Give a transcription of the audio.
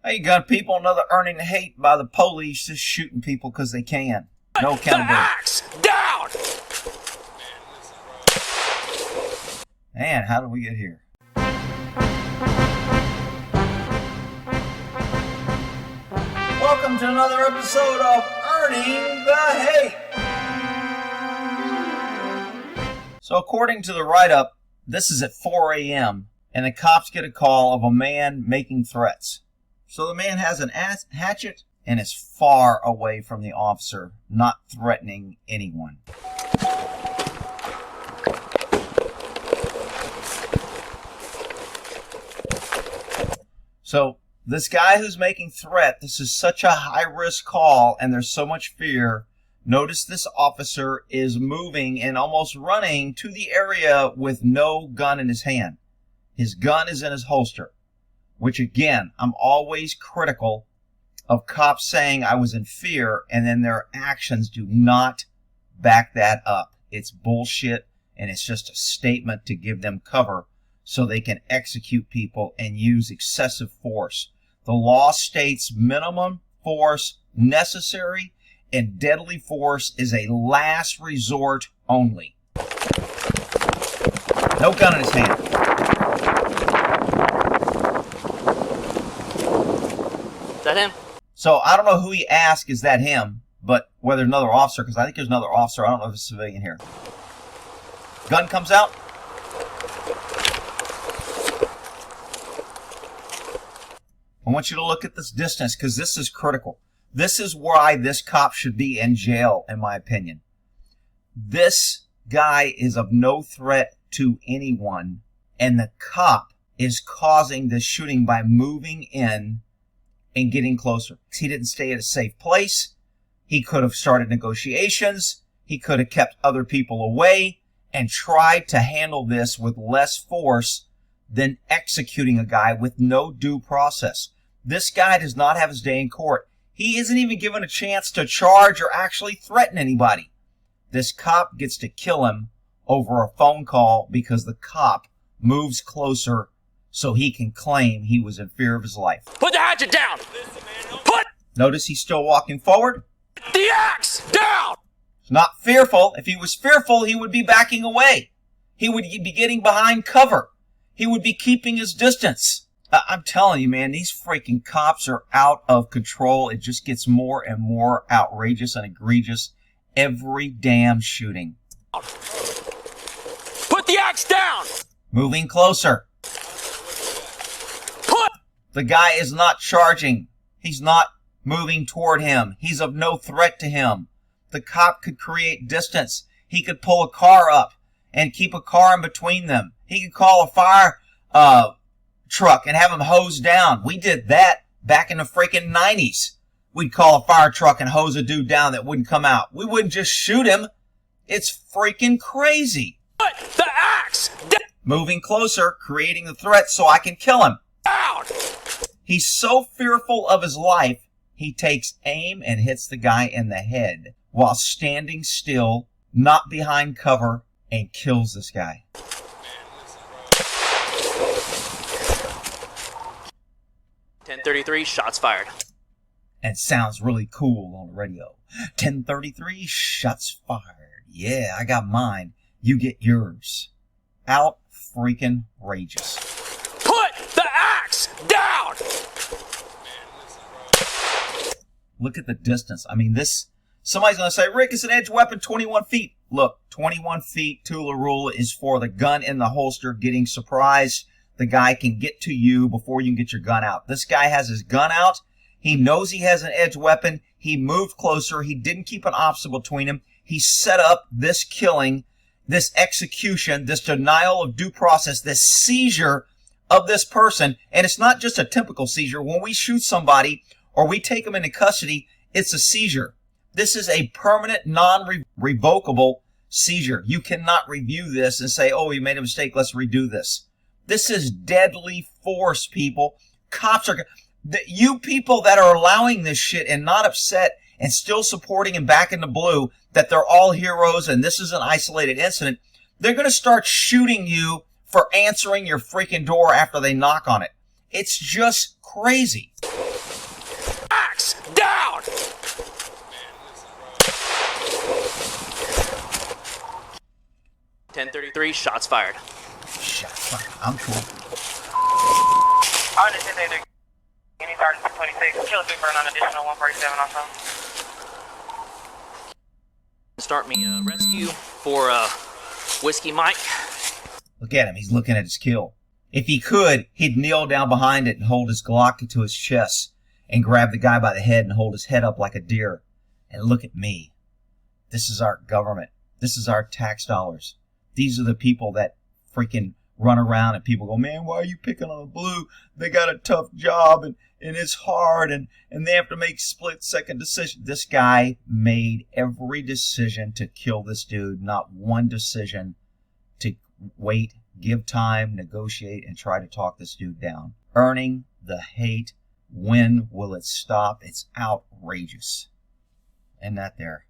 Hey, you got people another earning hate by the police just shooting people because they can. No accountability. The axe down! Man, how did we get here? Welcome to another episode of Earning the Hate. So according to the write-up, this is at 4 a.m. and the cops get a call of a man making threats. So the man has an hatchet and is far away from the officer, not threatening anyone. So this guy who's making threat, this is such a high-risk call and there's so much fear. Notice this officer is moving and almost running to the area with no gun in his hand. His gun is in his holster. Which again, I'm always critical of cops saying I was in fear and then their actions do not back that up. It's bullshit and it's just a statement to give them cover so they can execute people and use excessive force. The law states minimum force necessary and deadly force is a last resort only. No gun in his hand. Is that him? So I don't know who he asked, is that him? But whether another officer, because I think there's another officer. I don't know if it's a civilian here. Gun comes out. I want you to look at this distance because this is critical. This is why this cop should be in jail, in my opinion. This guy is of no threat to anyone, and the cop is causing this shooting by moving in and getting closer. He didn't stay at a safe place. He could have started negotiations. He could have kept other people away and tried to handle this with less force than executing a guy with no due process. This guy does not have his day in court. He isn't even given a chance to charge or actually threaten anybody. This cop gets to kill him over a phone call because the cop moves closer so he can claim he was in fear of his life. Put the hatchet down! Put Notice he's still walking forward. the axe down! He's not fearful. If he was fearful, he would be backing away. He would be getting behind cover. He would be keeping his distance. I'm telling you, man, these freaking cops are out of control. It just gets more and more outrageous and egregious every damn shooting. Put the axe down! Moving closer. The guy is not charging. He's not moving toward him. He's of no threat to him. The cop could create distance. He could pull a car up and keep a car in between them. He could call a fire truck and have him hose down. We did that back in the freaking 90s. We'd call a fire truck and hose a dude down that wouldn't come out. We wouldn't just shoot him. It's freaking crazy. Put the axe down! Moving closer, creating the threat so I can kill him. He's so fearful of his life, he takes aim and hits the guy in the head while standing still, not behind cover, and kills this guy. .1033, shots fired. And sounds really cool on the radio. 1033, shots fired. Yeah, I got mine. You get yours. Out freaking rageous. Put the axe down! Look at the distance. I mean, somebody's going to say, Rick, it's an edge weapon, 21 feet. Look, 21 feet, Tula rule is for the gun in the holster getting surprised. The guy can get to you before you can get your gun out. This guy has his gun out. He knows he has an edge weapon. He moved closer. He didn't keep an obstacle between him. He set up this killing, this execution, this denial of due process, this seizure of this person. And it's not just a typical seizure. When we shoot somebody or we take them into custody, it's a seizure. This is a permanent, non-revocable seizure. You cannot review this and say, oh, we made a mistake, let's redo this. This is deadly force, people. Cops are... You people that are allowing this shit and not upset and still supporting and backing the blue that they're all heroes and this is an isolated incident, they're going to start shooting you for answering your freaking door after they knock on it. It's just crazy. down! 1033, shots fired. Shut up. I'm cool. On the 1033, any sergeant 626, kill a big burn on additional 147 also. Start me a rescue for Whiskey Mike. Look at him. He's looking at his kill. If he could, he'd kneel down behind it and hold his Glock to his chest and grab the guy by the head and hold his head up like a deer. And look at me. This is our government. This is our tax dollars. These are the people that freaking run around and people go, man, why are you picking on the blue? They got a tough job and it's hard and they have to make split-second decisions. This guy made every decision to kill this dude, not one decision to wait, give time, negotiate, and try to talk this dude down. Earning the hate. When will it stop? It's outrageous. And that there.